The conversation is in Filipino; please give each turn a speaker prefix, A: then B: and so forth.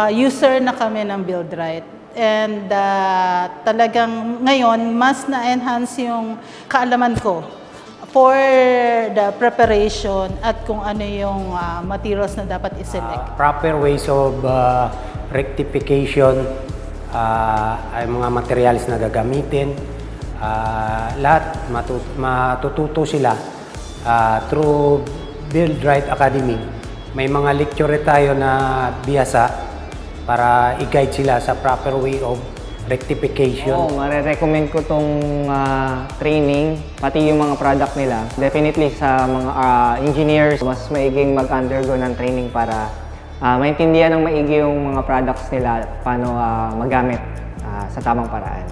A: User na kami ng Buildrite. And talagang ngayon, mas na-enhance yung kaalaman ko for the preparation at kung ano yung materials na dapat i-select.
B: Proper ways of rectification, ay mga materials na gagamitin, lahat matututo sila through Buildrite Academy. May mga lecture tayo na bihasa para i-guide sila sa proper way of rectification.
C: Oo, marirecommend ko tong training, pati yung mga product nila. Definitely sa mga engineers, mas maiging mag-undergo ng training para maintindihan ng maigi yung mga products nila, paano magamit sa tamang paraan.